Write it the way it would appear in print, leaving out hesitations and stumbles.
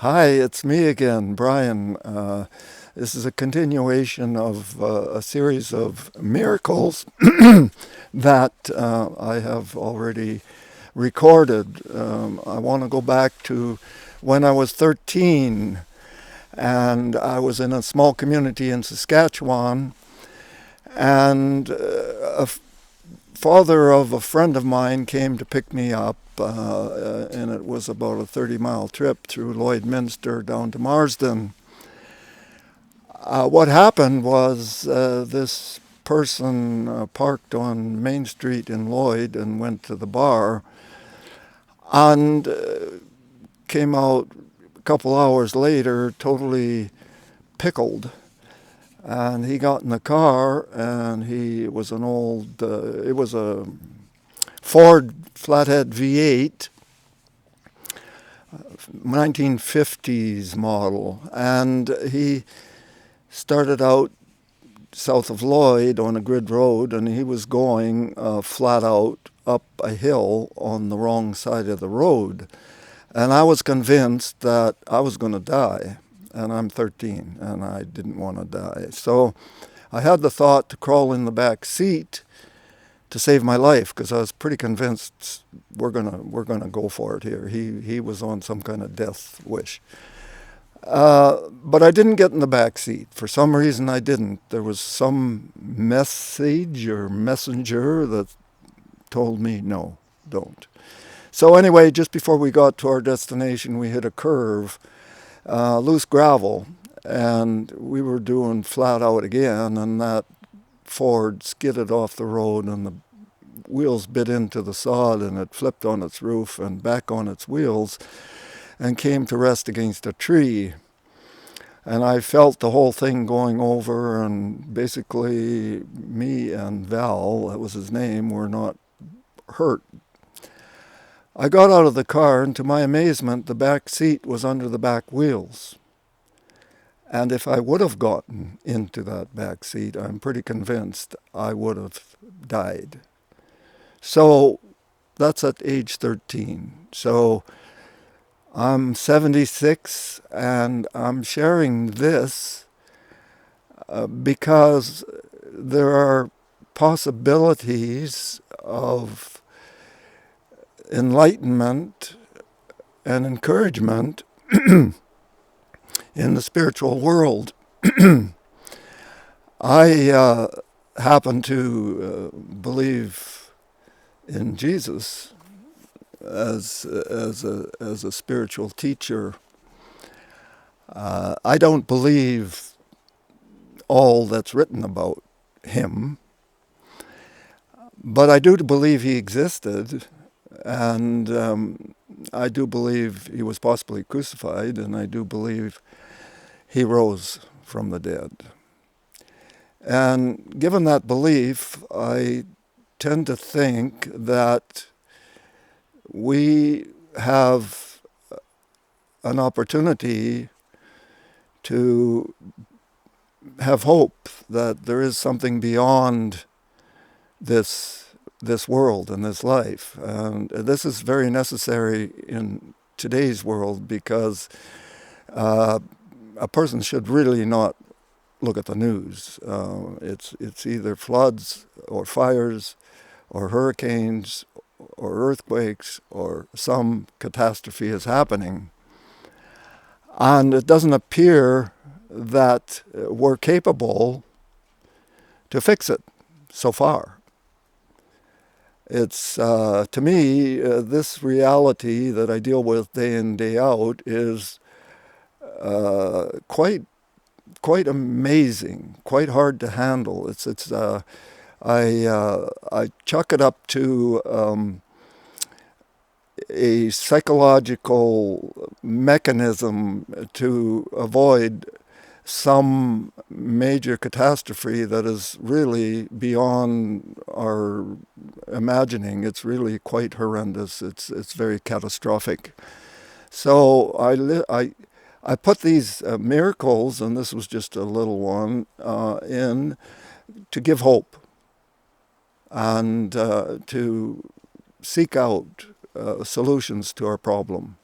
Hi, it's me again, Brian. This is a continuation of a series of miracles that I have already recorded. I want to go back to when I was 13 and I was in a small community in Saskatchewan, and a father of a friend of mine came to pick me up, and it was about a 30-mile trip through Lloydminster down to Marsden. What happened was this person parked on Main Street in Lloyd and went to the bar and came out a couple hours later totally pickled. And he got in the car, and it was it was a Ford flathead V8, 1950s model. And he started out south of Lloyd on a grid road, and he was going flat out up a hill on the wrong side of the road. And I was convinced that I was going to die. And I'm 13, and I didn't want to die. So I had the thought to crawl in the back seat to save my life, because I was pretty convinced we're gonna go for it here. He was on some kind of death wish. But I didn't get in the back seat. For some reason, I didn't. There was some message or messenger that told me, no, don't. So anyway, just before we got to our destination, we hit a curve, loose gravel, and we were doing flat out again, and that Ford skidded off the road, and the wheels bit into the sod, and it flipped on its roof and back on its wheels and came to rest against a tree. And I felt the whole thing going over, and basically me and Val, that was his name, were not hurt. I got out of the car, and to my amazement, the back seat was under the back wheels. And if I would have gotten into that back seat, I'm pretty convinced I would have died. So that's at age 13. So I'm 76, and I'm sharing this because there are possibilities of enlightenment and encouragement in the spiritual world. I happen to believe in Jesus as a spiritual teacher. I don't believe all that's written about him, but I do believe he existed, and I do believe he was possibly crucified, and I do believe he rose from the dead. And given that belief, I tend to think that we have an opportunity to have hope that there is something beyond this world and this life. And this is very necessary in today's world, because a person should really not look at the news. It's either floods or fires or hurricanes or earthquakes or some catastrophe is happening. And it doesn't appear that we're capable to fix it so far. It's, to me, this reality that I deal with day in, day out is quite amazing, quite hard to handle. I chalk it up to a psychological mechanism to avoid some major catastrophe that is really beyond our imagining. It's really quite horrendous. It's very catastrophic. So I put these miracles, and this was just a little one, in to give hope and to seek out solutions to our problem.